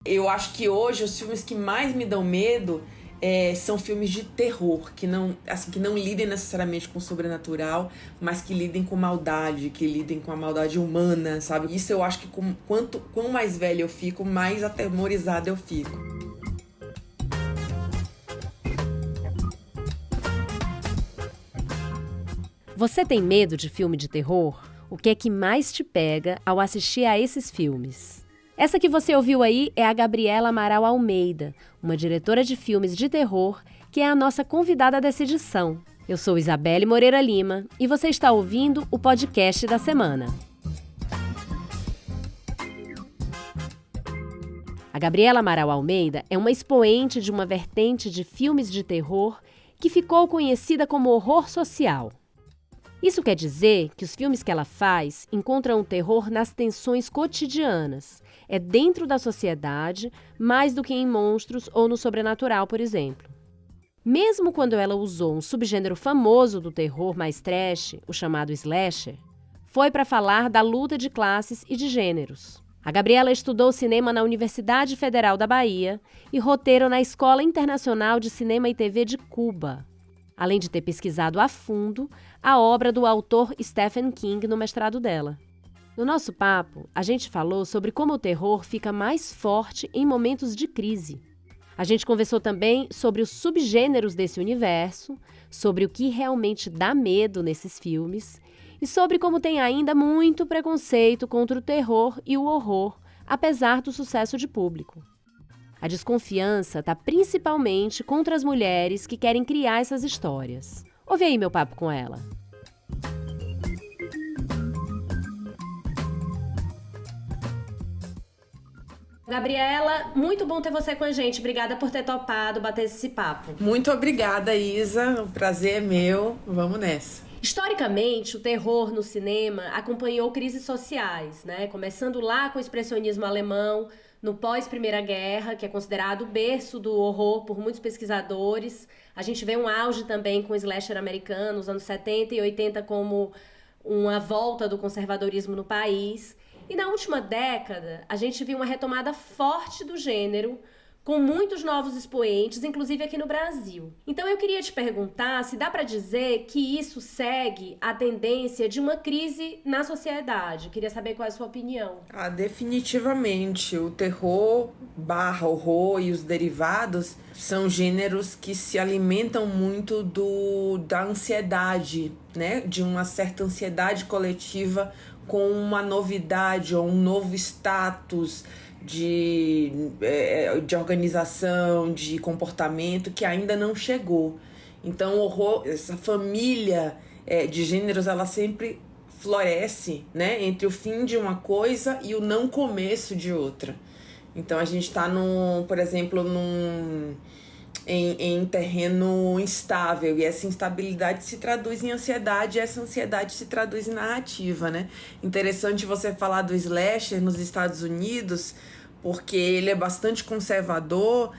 Eu acho que hoje os filmes que mais me dão medo são filmes de terror, que não, assim, que não lidem necessariamente com o sobrenatural, mas que lidem com maldade, que lidem com a maldade humana, sabe? Isso eu acho que quanto mais velha eu fico, mais atemorizada eu fico. Você tem medo de filme de terror? O que é que mais te pega ao assistir a esses filmes? Essa que você ouviu aí é a Gabriela Amaral Almeida, uma diretora de filmes de terror, que é a nossa convidada dessa edição. Eu sou Isabelle Moreira Lima e você está ouvindo o podcast da semana. A Gabriela Amaral Almeida é uma expoente de uma vertente de filmes de terror que ficou conhecida como horror social. Isso quer dizer que os filmes que ela faz encontram o terror nas tensões cotidianas. É dentro da sociedade, mais do que em monstros ou no sobrenatural, por exemplo. Mesmo quando ela usou um subgênero famoso do terror mais trash, o chamado slasher, foi para falar da luta de classes e de gêneros. A Gabriela estudou cinema na Universidade Federal da Bahia e roteiro na Escola Internacional de Cinema e TV de Cuba, além de ter pesquisado a fundo a obra do autor Stephen King no mestrado dela. No nosso papo, a gente falou sobre como o terror fica mais forte em momentos de crise. A gente conversou também sobre os subgêneros desse universo, sobre o que realmente dá medo nesses filmes e sobre como tem ainda muito preconceito contra o terror e o horror, apesar do sucesso de público. A desconfiança está principalmente contra as mulheres que querem criar essas histórias. Ouve aí meu papo com ela. Gabriela, muito bom ter você com a gente. Obrigada por ter topado bater esse papo. Muito obrigada, Isa. O prazer é meu. Vamos nessa. Historicamente, o terror no cinema acompanhou crises sociais, né? Começando lá com o expressionismo alemão, no pós-Primeira Guerra, que é considerado o berço do horror por muitos pesquisadores. A gente vê um auge também com o slasher americano, nos anos 70 e 80, como uma volta do conservadorismo no país. E na última década, a gente viu uma retomada forte do gênero, com muitos novos expoentes, inclusive aqui no Brasil. Então eu queria te perguntar se dá para dizer que isso segue a tendência de uma crise na sociedade. Queria saber qual é a sua opinião. Definitivamente. O terror / horror e os derivados são gêneros que se alimentam muito da ansiedade, né? De uma certa ansiedade coletiva com uma novidade ou um novo status de organização, de comportamento que ainda não chegou. Então, o horror, essa família de gêneros, ela sempre floresce, né, entre o fim de uma coisa e o não começo de outra. Então, a gente está, por exemplo, em terreno instável, e essa instabilidade se traduz em ansiedade, e essa ansiedade se traduz em narrativa, né? Interessante você falar do slasher nos Estados Unidos, porque ele é bastante conservador.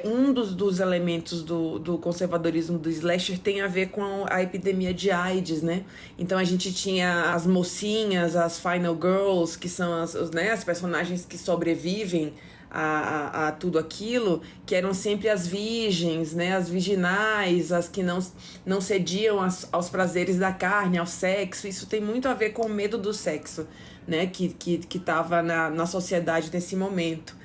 Um dos elementos do conservadorismo do slasher tem a ver com a epidemia de AIDS, né? Então a gente tinha as mocinhas, as final girls, que são as personagens que sobrevivem a tudo aquilo, que eram sempre as virgens, né, as virginais, as que não cediam aos prazeres da carne, ao sexo. Isso tem muito a ver com o medo do sexo, né, que estava na sociedade nesse momento.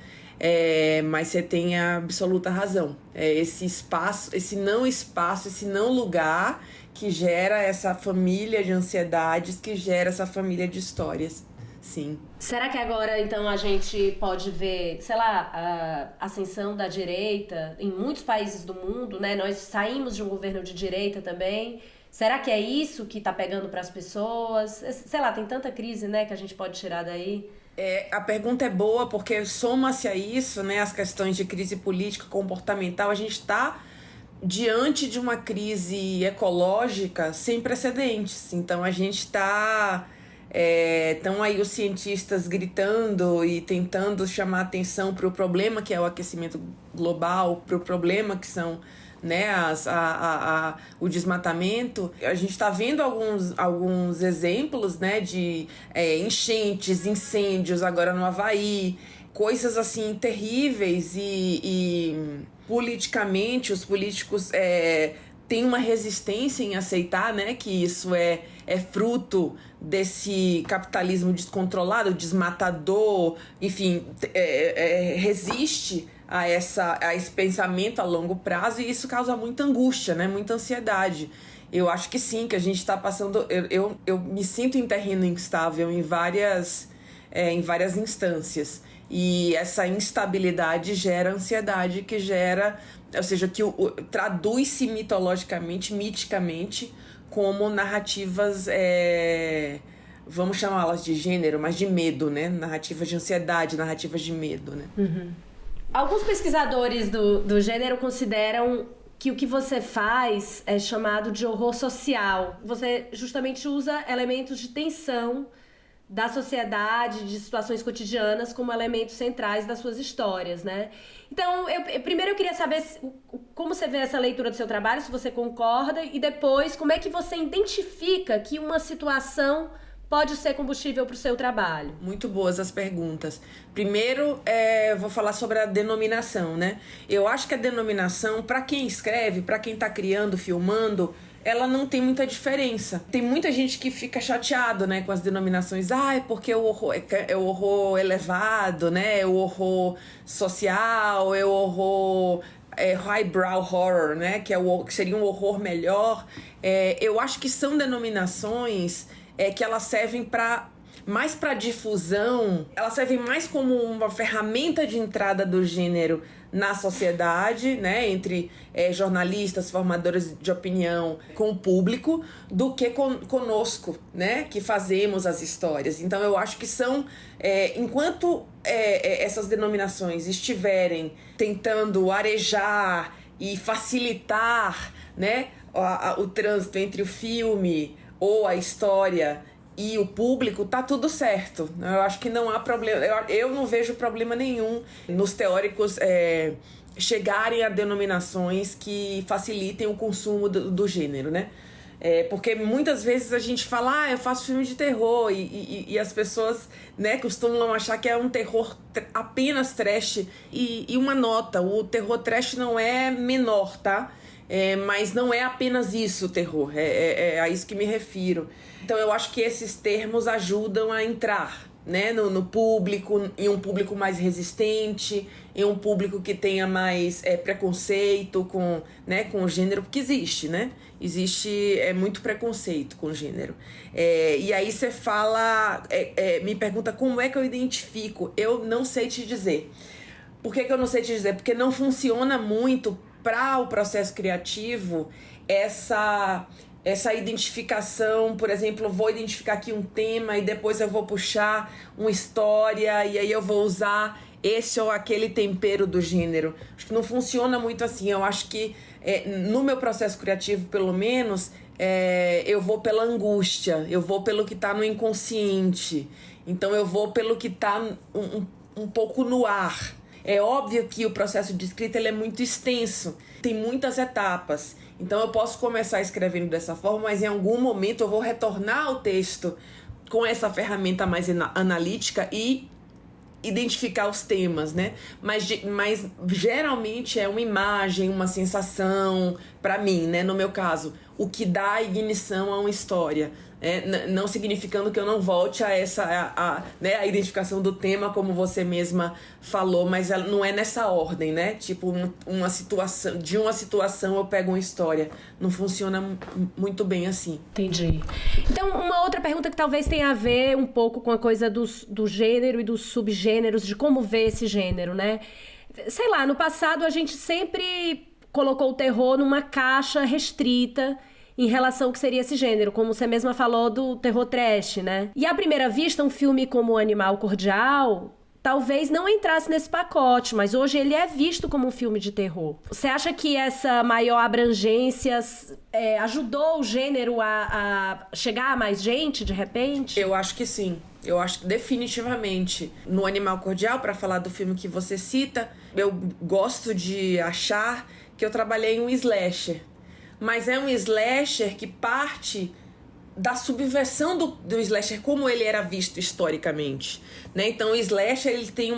Mas você tem a absoluta razão. Esse espaço, esse não lugar que gera essa família de ansiedades, que gera essa família de histórias. Sim. Será que agora, então, a gente pode ver, sei lá, a ascensão da direita em muitos países do mundo, né? Nós saímos de um governo de direita também. Será que é isso que tá pegando para as pessoas? Sei lá, tem tanta crise, né, que a gente pode tirar daí. A pergunta é boa, porque soma-se a isso, né, as questões de crise política, comportamental. A gente está diante de uma crise ecológica sem precedentes. Então, a gente está... Estão aí os cientistas gritando e tentando chamar atenção para o problema que é o aquecimento global, para o problema que são, né, o desmatamento. A gente está vendo alguns exemplos, né, de enchentes, incêndios agora no Havaí, coisas assim terríveis e politicamente os políticos têm uma resistência em aceitar, né, que isso é fruto desse capitalismo descontrolado, desmatador, enfim, resiste a esse pensamento a longo prazo, e isso causa muita angústia, né, muita ansiedade. Eu acho que sim, que a gente está passando... Eu me sinto em terreno instável em várias instâncias. E essa instabilidade gera ansiedade, que gera... Ou seja, que traduz-se mitologicamente, miticamente, como narrativas... vamos chamá-las de gênero, mas de medo, né? Narrativas de ansiedade, narrativas de medo, né? Uhum. Alguns pesquisadores do gênero consideram que o que você faz é chamado de horror social. Você justamente usa elementos de tensão da sociedade, de situações cotidianas, como elementos centrais das suas histórias, né? Então, primeiro eu queria saber como você vê essa leitura do seu trabalho, se você concorda, e depois, como é que você identifica que uma situação pode ser combustível para o seu trabalho? Muito boas as perguntas. Primeiro, vou falar sobre a denominação, né? Eu acho que a denominação, para quem escreve, para quem está criando, filmando, ela não tem muita diferença. Tem muita gente que fica chateado, né, com as denominações. É porque o horror é o horror elevado, né? É o horror social, é o horror highbrow horror, né? Que seria um horror melhor. Eu acho que são denominações que elas servem mais para difusão, elas servem mais como uma ferramenta de entrada do gênero na sociedade, né, entre jornalistas, formadores de opinião, com o público, do que conosco, né, que fazemos as histórias. Então eu acho que são, enquanto essas denominações estiverem tentando arejar e facilitar, né, o trânsito entre o filme ou a história e o público, tá tudo certo. Eu acho que não há problema. Eu não vejo problema nenhum nos teóricos chegarem a denominações que facilitem o consumo do gênero, né? Porque muitas vezes a gente fala, eu faço filme de terror, e as pessoas, né, costumam achar que é um terror apenas trash. E uma nota, o terror trash não é menor, tá? Mas não é apenas isso o terror, é a isso que me refiro. Então eu acho que esses termos ajudam a entrar, né, no público, em um público mais resistente, em um público que tenha mais preconceito com o gênero, porque existe, né? Existe muito preconceito com o gênero. E aí você fala, me pergunta como é que eu identifico. Eu não sei te dizer. Por que eu não sei te dizer? Porque não funciona muito para o processo criativo essa identificação. Por exemplo, eu vou identificar aqui um tema e depois eu vou puxar uma história e aí eu vou usar esse ou aquele tempero do gênero. Acho que não funciona muito assim. Eu acho que no meu processo criativo, pelo menos, eu vou pela angústia, eu vou pelo que está no inconsciente. Então eu vou pelo que está um pouco no ar. É óbvio que o processo de escrita ele é muito extenso, tem muitas etapas. Então eu posso começar escrevendo dessa forma, mas em algum momento eu vou retornar ao texto com essa ferramenta mais analítica e identificar os temas, né? Mas geralmente é uma imagem, uma sensação, para mim, né? No meu caso, o que dá ignição a uma história. Não significando que eu não volte a a identificação do tema, como você mesma falou, mas ela não é nessa ordem, né? Tipo, de uma situação eu pego uma história. Não funciona muito bem assim. Entendi. Então, uma outra pergunta que talvez tenha a ver um pouco com a coisa do gênero e dos subgêneros, de como ver esse gênero, né? Sei lá, no passado a gente sempre colocou o terror numa caixa restrita em relação ao que seria esse gênero, como você mesma falou do terror trash, né? E à primeira vista, um filme como Animal Cordial talvez não entrasse nesse pacote, mas hoje ele é visto como um filme de terror. Você acha que essa maior abrangência ajudou o gênero a chegar a mais gente, de repente? Eu acho que sim. Eu acho que definitivamente. No Animal Cordial, para falar do filme que você cita, eu gosto de achar que eu trabalhei em um slasher. Mas é um slasher que parte da subversão do slasher como ele era visto historicamente, né? Então o slasher, ele tem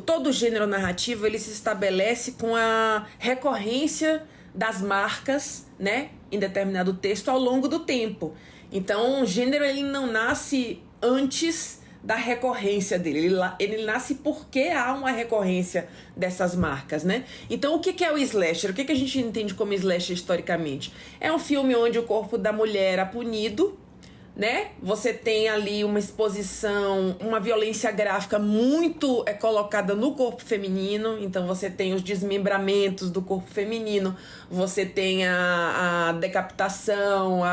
todo o gênero narrativo, ele se estabelece com a recorrência das marcas, né, em determinado texto ao longo do tempo. Então o gênero, ele não nasce antes da recorrência dele, ele nasce porque há uma recorrência dessas marcas, né? Então o que é o slasher? O que a gente entende como slasher historicamente? É um filme onde o corpo da mulher é punido, né? Você tem ali uma exposição, uma violência gráfica muito colocada no corpo feminino. Então você tem os desmembramentos do corpo feminino, você tem a decapitação,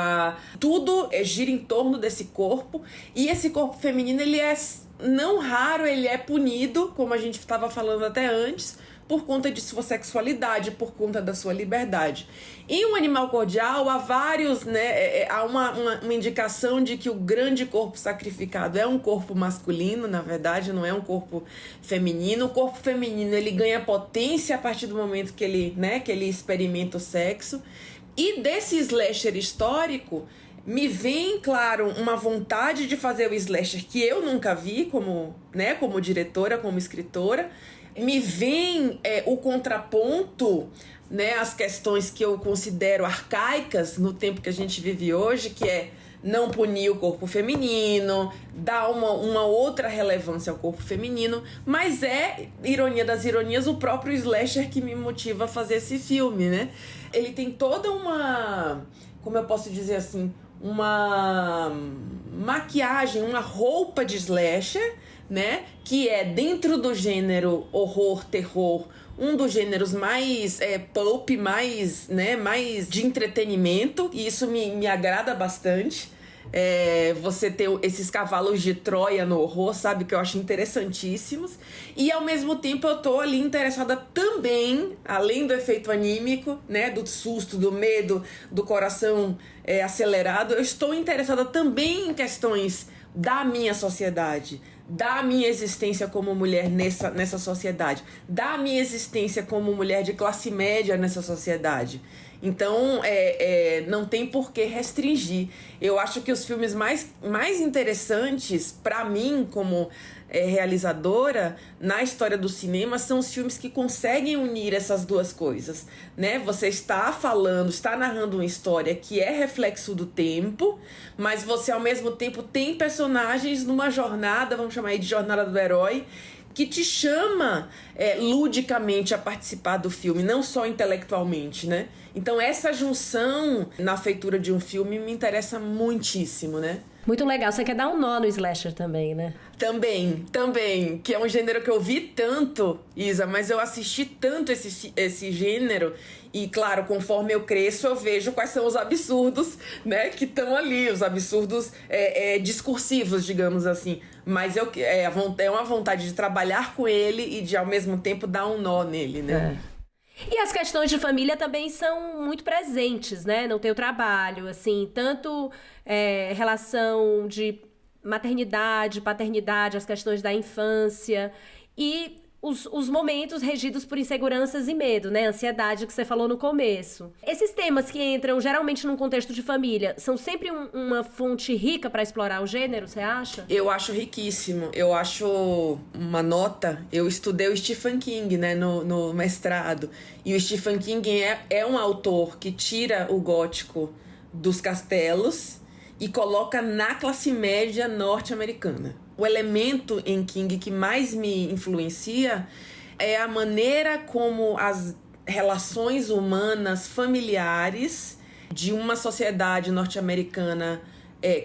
tudo gira em torno desse corpo. E esse corpo feminino, ele é, não raro, ele é punido, como a gente estava falando até antes, por conta de sua sexualidade, por conta da sua liberdade. Em Um Animal Cordial, há vários, né, há uma indicação de que o grande corpo sacrificado é um corpo masculino, na verdade, não é um corpo feminino. O corpo feminino, ele ganha potência a partir do momento que ele experimenta o sexo. E desse slasher histórico, me vem, claro, uma vontade de fazer o slasher que eu nunca vi como diretora, como escritora. Me vem o contraponto, né, as questões que eu considero arcaicas no tempo que a gente vive hoje, que é não punir o corpo feminino, dar uma outra relevância ao corpo feminino, mas é, ironia das ironias, o próprio slasher que me motiva a fazer esse filme, né? Ele tem toda uma, como eu posso dizer assim, uma maquiagem, uma roupa de slasher, né, que é dentro do gênero horror, terror, um dos gêneros mais pulp, mais de entretenimento, e isso me agrada bastante. Você ter esses cavalos de Troia no horror, sabe, que eu acho interessantíssimos. E ao mesmo tempo eu tô ali interessada também, além do efeito anímico, né, do susto, do medo, do coração acelerado, eu estou interessada também em questões da minha sociedade, da minha existência como mulher nessa sociedade, da minha existência como mulher de classe média nessa sociedade. Então, não tem por que restringir. Eu acho que os filmes mais interessantes, para mim, como realizadora, na história do cinema, são os filmes que conseguem unir essas duas coisas, né? Você está narrando uma história que é reflexo do tempo, mas você, ao mesmo tempo, tem personagens numa jornada, vamos chamar aí de jornada do herói, que te chama ludicamente a participar do filme, não só intelectualmente, né? Então essa junção na feitura de um filme me interessa muitíssimo, né? Muito legal. Você quer dar um nó no slasher também, né? Também, que é um gênero que eu vi tanto, Isa, mas eu assisti tanto esse gênero e, claro, conforme eu cresço, eu vejo quais são os absurdos, né, que estão ali, os absurdos discursivos, digamos assim. Mas é uma vontade de trabalhar com ele e de, ao mesmo tempo, dar um nó nele, né? E as questões de família também são muito presentes, né, no teu trabalho, assim, tanto relação de maternidade, paternidade, as questões da infância e os momentos regidos por inseguranças e medo, né, ansiedade que você falou no começo. Esses temas que entram geralmente num contexto de família são sempre uma fonte rica para explorar o gênero, você acha? Eu acho riquíssimo, eu acho uma nota. Eu estudei o Stephen King, né, no mestrado, e o Stephen King é um autor que tira o gótico dos castelos e coloca na classe média norte-americana. O elemento em King que mais me influencia é a maneira como as relações humanas, familiares, de uma sociedade norte-americana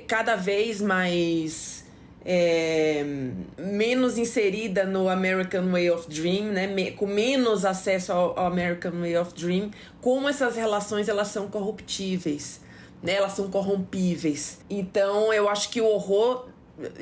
cada vez mais menos inserida no American Way of Dream, né? Com menos acesso ao American Way of Dream, como essas relações elas são corruptíveis, né? Elas são corrompíveis. Então eu acho que o horror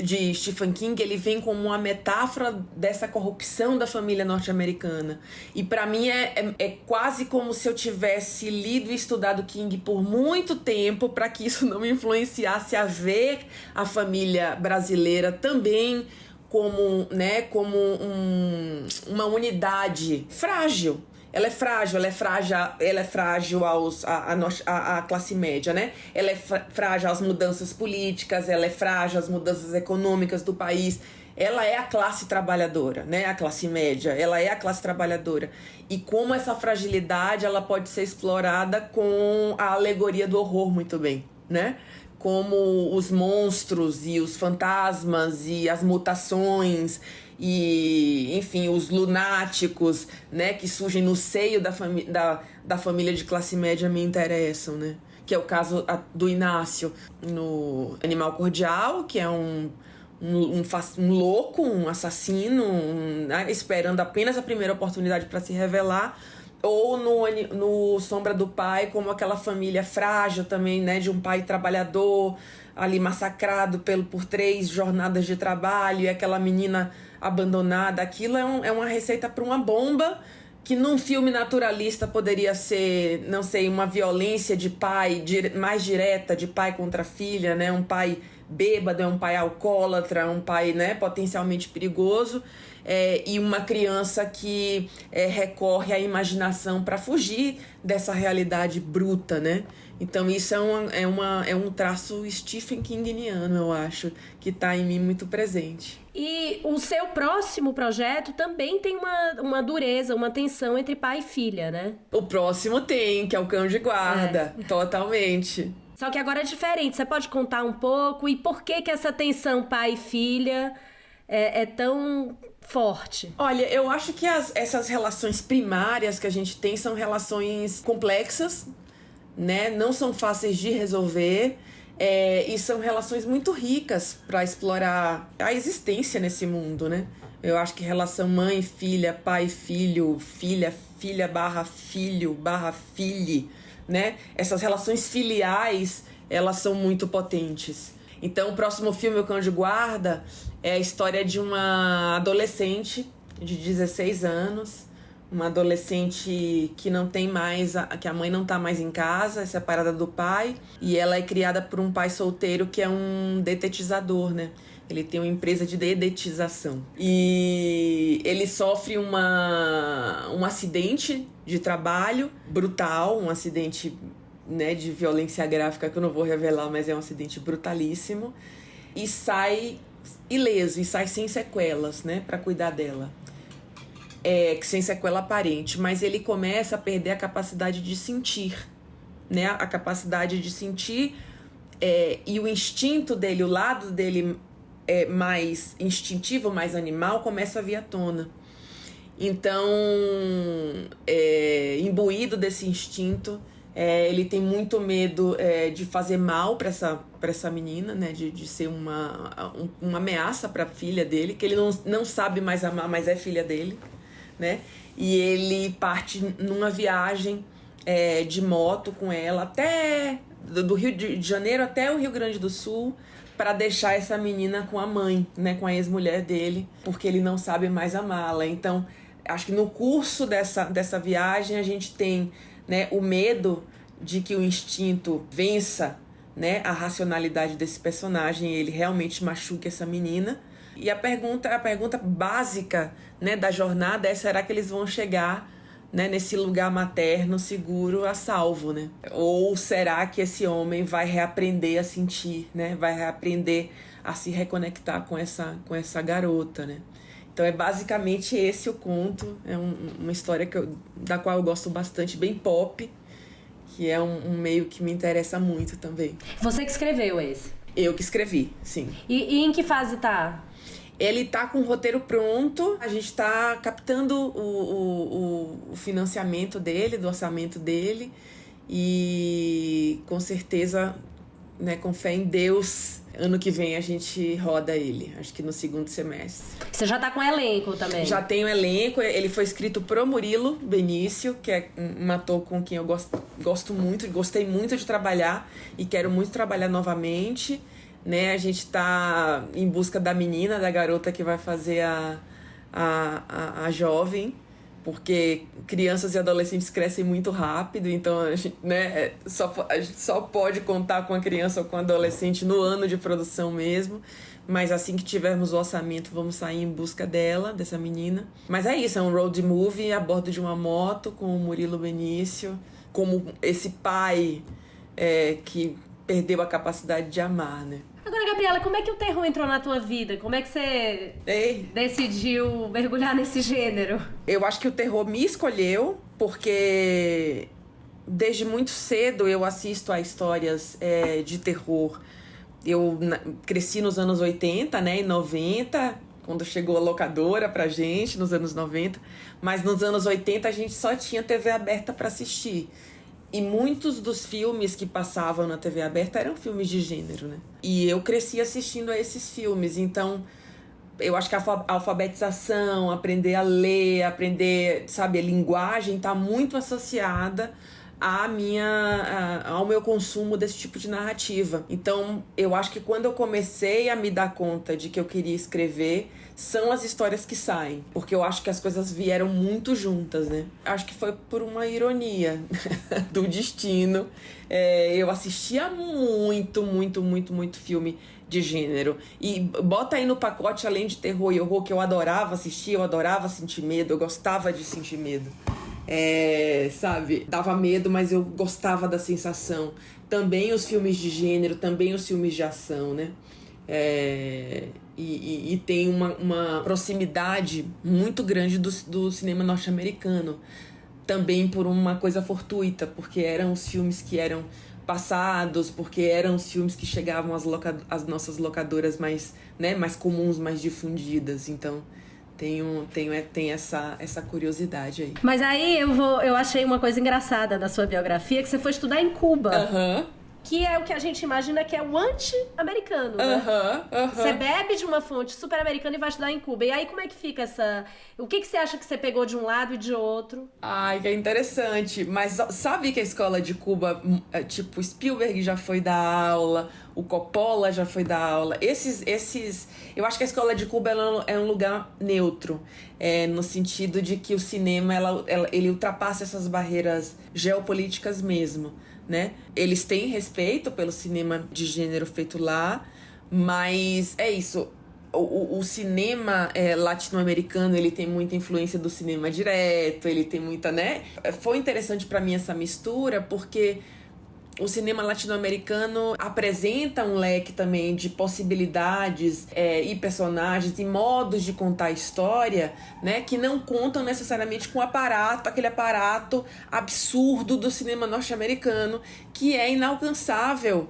de Stephen King, ele vem como uma metáfora dessa corrupção da família norte-americana. E para mim é quase como se eu tivesse lido e estudado King por muito tempo para que isso não me influenciasse a ver a família brasileira também como, né, como uma unidade frágil. ela é frágil à classe média, né? Ela é frágil às mudanças políticas, ela é frágil às mudanças econômicas do país. Ela é a classe trabalhadora, né? A classe média, ela é a classe trabalhadora. E como essa fragilidade, ela pode ser explorada com a alegoria do horror muito bem, né? Como os monstros e os fantasmas e as mutações e, enfim, os lunáticos, né, que surgem no seio da família de classe média me interessam, né? Que é o caso do Inácio no Animal Cordial, que é um louco, um assassino, né, esperando apenas a primeira oportunidade para se revelar. Ou no Sombra do Pai, como aquela família frágil também, né? De um pai trabalhador ali massacrado por 3 jornadas de trabalho e aquela menina abandonada. Aquilo é uma receita para uma bomba que num filme naturalista poderia ser, não sei, uma violência de pai mais direta, de pai contra filha, né? Um pai bêbado, é um pai alcoólatra, um pai, né, potencialmente perigoso. E uma criança que recorre à imaginação para fugir dessa realidade bruta, né? Então isso é um traço Stephen Kingniano, eu acho, que está em mim muito presente. E o seu próximo projeto também tem uma dureza, uma tensão entre pai e filha, né? O próximo tem, que é o Cão de Guarda, totalmente. Só que agora é diferente, você pode contar um pouco e por que essa tensão pai e filha é tão forte? Olha, eu acho que essas relações primárias que a gente tem são relações complexas, né? Não são fáceis de resolver, e são relações muito ricas para explorar a existência nesse mundo, né? Eu acho que relação mãe-filha, pai-filho, filha barra filho barra filhe, né? Essas relações filiais, elas são muito potentes. Então, o próximo filme, O Cão de Guarda, é a história de uma adolescente de 16 anos, uma adolescente que não tem mais, que a mãe não tá mais em casa, é separada do pai, e ela é criada por um pai solteiro que é um detetizador, né? Ele tem uma empresa de dedetização. E ele sofre um acidente de trabalho brutal, um acidente, né, de violência gráfica que eu não vou revelar, mas é um acidente brutalíssimo. E sai ileso, e sai sem sequelas, né, para cuidar dela. Sem sequela aparente, mas ele começa a perder a capacidade de sentir, né, a capacidade de sentir, e o instinto dele, o lado dele mais instintivo, mais animal, começa a vir à tona. Então, imbuído desse instinto, ele tem muito medo de fazer mal para essa menina, né? De ser uma ameaça para a filha dele, que ele não sabe mais amar, mas é filha dele, né? E ele parte numa viagem de moto com ela até do Rio de Janeiro até o Rio Grande do Sul, para deixar essa menina com a mãe, né, com a ex-mulher dele, porque ele não sabe mais amá-la. Então, acho que no curso dessa viagem a gente tem, né, o medo de que o instinto vença, né, a racionalidade desse personagem, ele realmente machuque essa menina. E a pergunta básica, né, da jornada é: será que eles vão chegar, né, nesse lugar materno seguro a salvo, né? Ou será que esse homem vai reaprender a sentir, né? Vai reaprender a se reconectar com essa garota, né? Então é basicamente esse o conto. É uma história da qual eu gosto bastante, bem pop, que é um meio que me interessa muito também. Você que escreveu esse? Eu que escrevi, sim. E em que fase tá? Ele tá com o roteiro pronto, a gente tá captando o financiamento dele, do orçamento dele, e com certeza, né, com fé em Deus, ano que vem a gente roda ele, acho que no segundo semestre. Você já tá com elenco também? Já tem o elenco, ele foi escrito pro Murilo Benício, que é um ator com quem eu gosto muito, gostei muito de trabalhar e quero muito trabalhar novamente. Né, a gente tá em busca da menina, da garota que vai fazer a jovem, porque crianças e adolescentes crescem muito rápido, então a gente, né, a gente só pode contar com a criança ou com o adolescente no ano de produção mesmo. Mas assim que tivermos o orçamento, vamos sair em busca dessa menina. Mas é isso, é um road movie a bordo de uma moto com o Murilo Benício, como esse pai que perdeu a capacidade de amar, né? Agora, Gabriela, como é que o terror entrou na tua vida? Como é que você decidiu mergulhar nesse gênero? Eu acho que o terror me escolheu, porque desde muito cedo eu assisto a histórias de terror. Eu cresci nos anos 80, né, e 90, quando chegou a locadora pra gente, nos anos 90. Mas nos anos 80 a gente só tinha TV aberta pra assistir. E muitos dos filmes que passavam na TV aberta eram filmes de gênero, né? E eu cresci assistindo a esses filmes. Então, eu acho que a alfabetização, aprender a ler, aprender, sabe, a linguagem tá muito associada ao meu consumo desse tipo de narrativa. Então, eu acho que quando eu comecei a me dar conta de que eu queria escrever, são as histórias que saem. Porque eu acho que as coisas vieram muito juntas, né? Acho que foi por uma ironia do destino. Eu assistia muito filme de gênero. E bota aí no pacote, além de terror e horror, que eu adorava assistir, eu adorava sentir medo, eu gostava de sentir medo. Sabe, dava medo, mas eu gostava da sensação. Também os filmes de gênero, também os filmes de ação, né? E tem uma proximidade muito grande do cinema norte-americano. Também por uma coisa fortuita, porque eram os filmes que eram passados, porque eram os filmes que chegavam às nossas locadoras mais comuns, mais difundidas. Então tem essa curiosidade aí. Mas aí eu achei uma coisa engraçada da sua biografia, que você foi estudar em Cuba. Que é o que a gente imagina que é o anti-americano, né? Você bebe de uma fonte super americana e vai estudar em Cuba. E aí como é que fica o que você acha que você pegou de um lado e de outro? Ai, que interessante. Mas sabe que a escola de Cuba, tipo, Spielberg já foi dar aula, o Coppola já foi dar aula. Eu acho que a escola de Cuba é um lugar neutro. No sentido de que o cinema, ele ultrapassa essas barreiras geopolíticas mesmo, né? Eles têm respeito pelo cinema de gênero feito lá, mas é isso. O cinema latino-americano, ele tem muita influência do cinema direto, ele tem muita, né? Foi interessante pra mim essa mistura, porque o cinema latino-americano apresenta um leque também de possibilidades e personagens e modos de contar a história, né, que não contam necessariamente com aquele aparato absurdo do cinema norte-americano, que é inalcançável,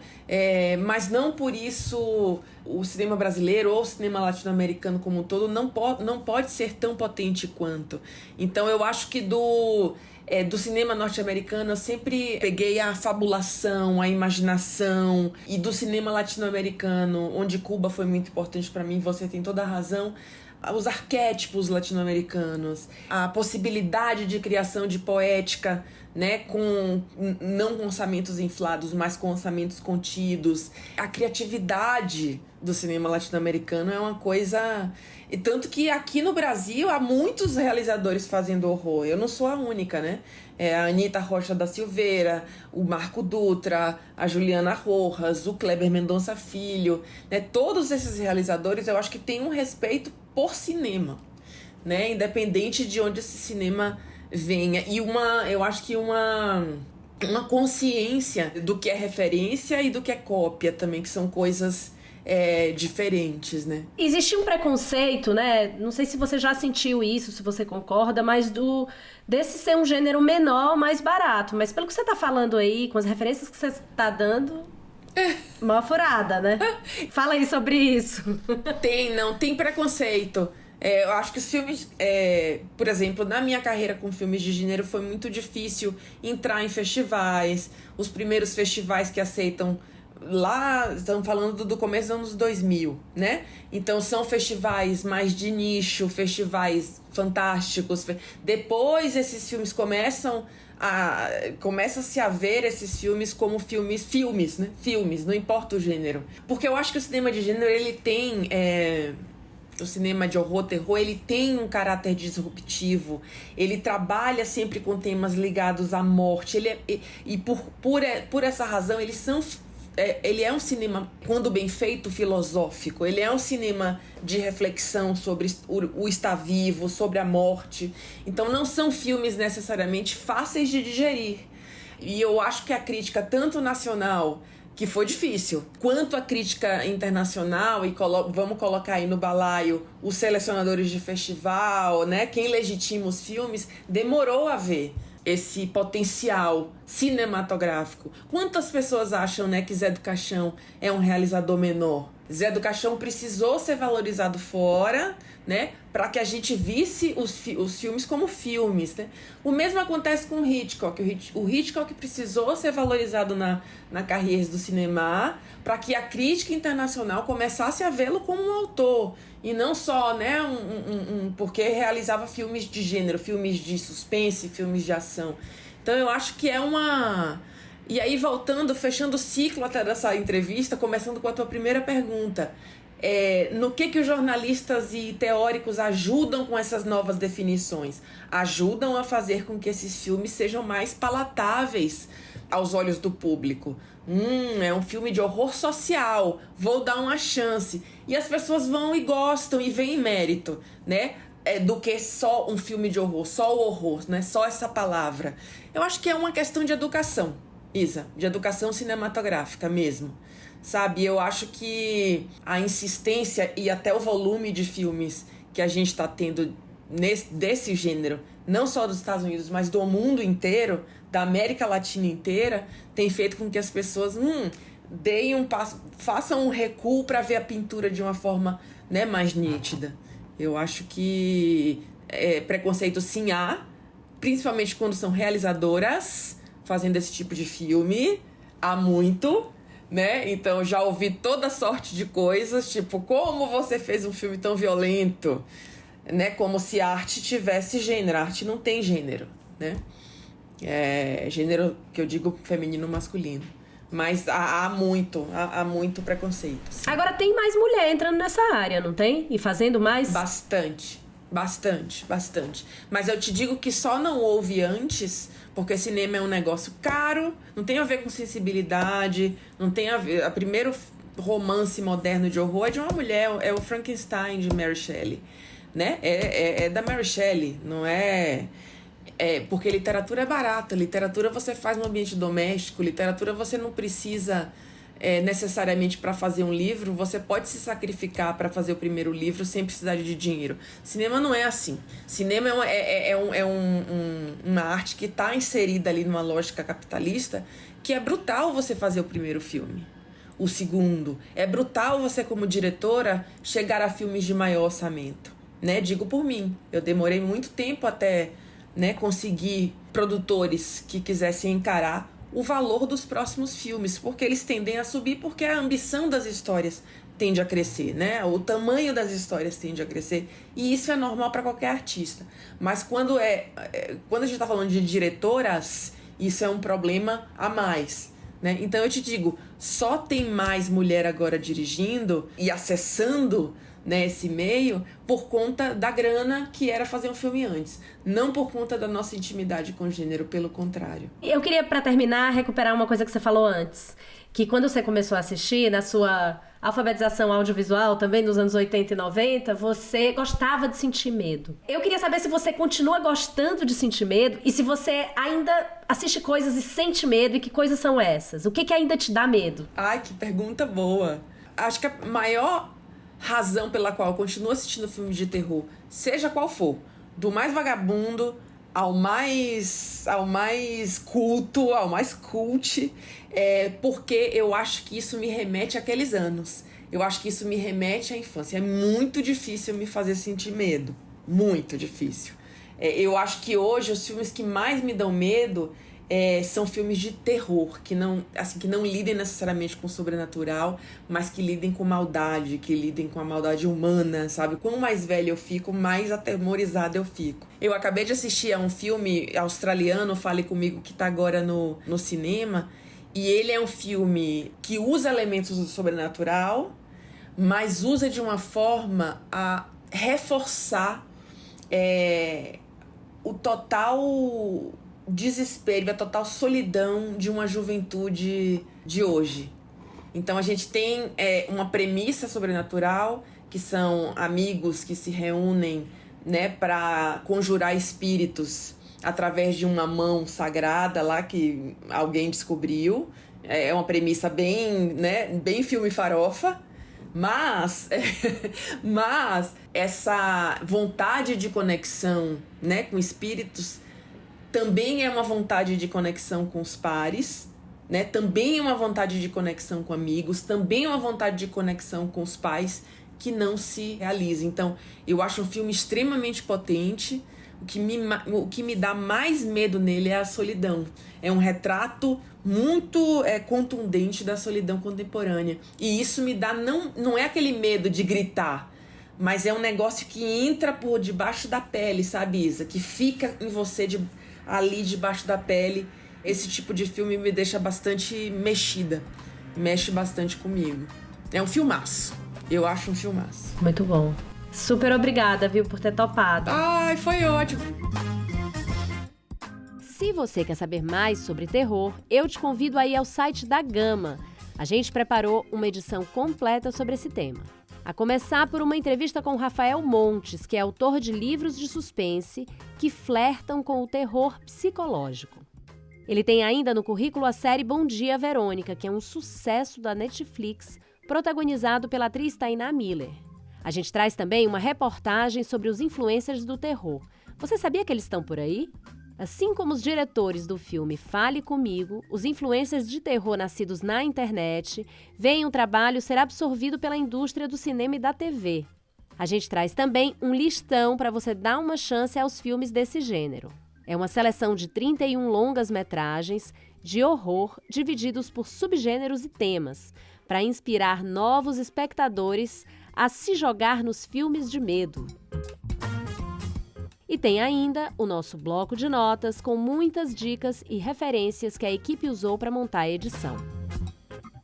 mas não por isso o cinema brasileiro ou o cinema latino-americano como um todo não pode ser tão potente quanto. Então eu acho que do cinema norte-americano eu sempre peguei a fabulação, a imaginação, e do cinema latino-americano, onde Cuba foi muito importante para mim, você tem toda a razão, os arquétipos latino-americanos, a possibilidade de criação de poética, né, não com orçamentos inflados, mas com orçamentos contidos. A criatividade do cinema latino-americano é uma coisa... E tanto que aqui no Brasil há muitos realizadores fazendo horror. Eu não sou a única, né? A Anita Rocha da Silveira, o Marco Dutra, a Juliana Rojas, o Kleber Mendonça Filho, né? Todos esses realizadores eu acho que têm um respeito por cinema, né? Independente de onde esse cinema venha. E eu acho que uma consciência do que é referência e do que é cópia também, que são coisas diferentes, né? Existe um preconceito, né? Não sei se você já sentiu isso, se você concorda, mas desse ser um gênero menor, mais barato. Mas pelo que você tá falando aí, com as referências que você tá dando, uma furada, né? Fala aí sobre isso. Tem preconceito. Eu acho que os filmes, por exemplo, na minha carreira com filmes de gênero foi muito difícil entrar em festivais. Os primeiros festivais que aceitam lá, estamos falando do começo dos anos 2000, né? Então são festivais mais de nicho, festivais fantásticos. Depois esses filmes começa-se a ver esses filmes como filmes, né? Filmes, não importa o gênero. Porque eu acho que o cinema de gênero, ele tem o cinema de horror, terror, ele tem um caráter disruptivo, ele trabalha sempre com temas ligados à morte, por essa razão, ele é um cinema, quando bem feito, filosófico. Ele é um cinema de reflexão sobre o estar vivo, sobre a morte. Então não são filmes necessariamente fáceis de digerir. E eu acho que a crítica, tanto nacional, que foi difícil, quanto a crítica internacional, e vamos colocar aí no balaio os selecionadores de festival, né? Quem legitima os filmes, demorou a ver esse potencial cinematográfico. Quantas pessoas acham, né, que Zé do Caixão é um realizador menor? Zé do Caixão precisou ser valorizado fora, né, para que a gente visse os filmes como filmes, né? O mesmo acontece com o Hitchcock. O Hitchcock precisou ser valorizado na carreira do cinema para que a crítica internacional começasse a vê-lo como um autor. E não só, né, porque realizava filmes de gênero, filmes de suspense, filmes de ação. Então eu acho que é uma... E aí, fechando o ciclo até dessa entrevista, começando com a tua primeira pergunta, no que os jornalistas e teóricos ajudam com essas novas definições? Ajudam a fazer com que esses filmes sejam mais palatáveis aos olhos do público. É um filme de horror social, vou dar uma chance. E as pessoas vão e gostam e veem mérito, né? Do que só um filme de horror, só o horror, né? Só essa palavra. Eu acho que é uma questão de educação, Isa, de educação cinematográfica mesmo, sabe? Eu acho que a insistência e até o volume de filmes que a gente está tendo desse gênero, não só dos Estados Unidos, mas do mundo inteiro, da América Latina inteira, tem feito com que as pessoas deem um passo, façam um recuo para ver a pintura de uma forma, né, mais nítida. Eu acho que preconceito sim há, principalmente quando são realizadoras fazendo esse tipo de filme, há muito, né? Então já ouvi toda sorte de coisas, tipo, como você fez um filme tão violento, né? Como se a arte tivesse gênero. A arte não tem gênero, né? Gênero que eu digo feminino, masculino. Mas há muito preconceito. Sim. Agora tem mais mulher entrando nessa área, não tem? E fazendo mais? Bastante. Mas eu te digo que só não houve antes, porque cinema é um negócio caro, não tem a ver com sensibilidade, não tem a ver... O primeiro romance moderno de horror é de uma mulher, é o Frankenstein de Mary Shelley, né? É da Mary Shelley, não é... Porque literatura é barata, literatura você faz no ambiente doméstico, literatura você não precisa... necessariamente para fazer um livro, você pode se sacrificar para fazer o primeiro livro sem precisar de dinheiro. Cinema não é assim. Cinema uma arte que está inserida ali numa lógica capitalista, que é brutal você fazer o primeiro filme. O segundo, é brutal você como diretora chegar a filmes de maior orçamento, né? Digo por mim, eu demorei muito tempo até, né, conseguir produtores que quisessem encarar o valor dos próximos filmes, porque eles tendem a subir, porque a ambição das histórias tende a crescer, né? O tamanho das histórias tende a crescer, e isso é normal para qualquer artista. Mas quando a gente está falando de diretoras, isso é um problema a mais, né? Então eu te digo, só tem mais mulher agora dirigindo e acessando, né, esse meio por conta da grana que era fazer um filme antes, não por conta da nossa intimidade com o gênero, pelo contrário. Eu queria, para terminar, recuperar uma coisa que você falou antes, que quando você começou a assistir, na sua alfabetização audiovisual, também nos anos 80 e 90, você gostava de sentir medo. Eu queria saber se você continua gostando de sentir medo e se você ainda assiste coisas e sente medo, e que coisas são essas? O que ainda te dá medo? Ai, que pergunta boa. Acho que a maior razão pela qual eu continuo assistindo filmes de terror, seja qual for, do mais vagabundo ao mais culto, ao mais cult, porque eu acho que isso me remete àqueles anos. Eu acho que isso me remete à infância. É muito difícil me fazer sentir medo. Muito difícil. Eu acho que hoje os filmes que mais me dão medo são filmes de terror, que não lidem necessariamente com o sobrenatural, mas que lidem com maldade, que lidem com a maldade humana, sabe? Quanto mais velha eu fico, mais atemorizada eu fico. Eu acabei de assistir a um filme australiano, Fale Comigo, que tá agora no cinema, e ele é um filme que usa elementos do sobrenatural, mas usa de uma forma a reforçar o total desespero, a total solidão de uma juventude de hoje. Então a gente tem uma premissa sobrenatural, que são amigos que se reúnem, né, para conjurar espíritos através de uma mão sagrada lá que alguém descobriu. É uma premissa bem, né, bem filme farofa, mas essa vontade de conexão, né, com espíritos também é uma vontade de conexão com os pares, né? Também é uma vontade de conexão com amigos, também é uma vontade de conexão com os pais que não se realiza. Então, eu acho um filme extremamente potente. O que me dá mais medo nele é a solidão. É um retrato muito contundente da solidão contemporânea. E isso me dá, não é aquele medo de gritar, mas é um negócio que entra por debaixo da pele, sabe, Isa? Que fica em você ali debaixo da pele. Esse tipo de filme me deixa bastante mexida. Mexe bastante comigo. É um filmaço. Eu acho um filmaço. Muito bom. Super obrigada, viu, por ter topado. Ai, foi ótimo. Se você quer saber mais sobre terror, eu te convido a ir ao site da Gama. A gente preparou uma edição completa sobre esse tema. A começar por uma entrevista com Rafael Montes, que é autor de livros de suspense que flertam com o terror psicológico. Ele tem ainda no currículo a série Bom Dia, Verônica, que é um sucesso da Netflix, protagonizado pela atriz Tainá Miller. A gente traz também uma reportagem sobre os influencers do terror. Você sabia que eles estão por aí? Assim como os diretores do filme Fale Comigo, os influencers de terror nascidos na internet veem o trabalho ser absorvido pela indústria do cinema e da TV. A gente traz também um listão para você dar uma chance aos filmes desse gênero. É uma seleção de 31 longas-metragens de horror divididos por subgêneros e temas, para inspirar novos espectadores a se jogar nos filmes de medo. E tem ainda o nosso bloco de notas com muitas dicas e referências que a equipe usou para montar a edição.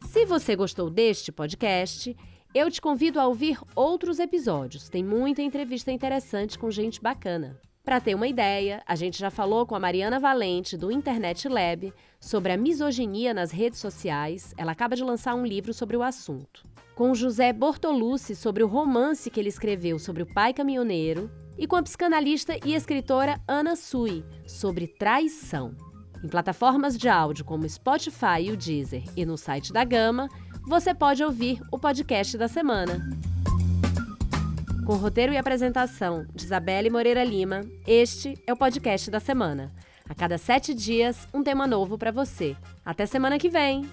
Se você gostou deste podcast, eu te convido a ouvir outros episódios. Tem muita entrevista interessante com gente bacana. Para ter uma ideia, a gente já falou com a Mariana Valente, do Internet Lab, sobre a misoginia nas redes sociais. Ela acaba de lançar um livro sobre o assunto. Com o José Bortolucci, sobre o romance que ele escreveu sobre o pai caminhoneiro. E com a psicanalista e escritora Ana Sui, sobre traição. Em plataformas de áudio como Spotify e o Deezer e no site da Gama, você pode ouvir o podcast da semana. Com roteiro e apresentação de Isabelle Moreira Lima, este é o podcast da semana. A cada 7 dias, um tema novo para você. Até semana que vem!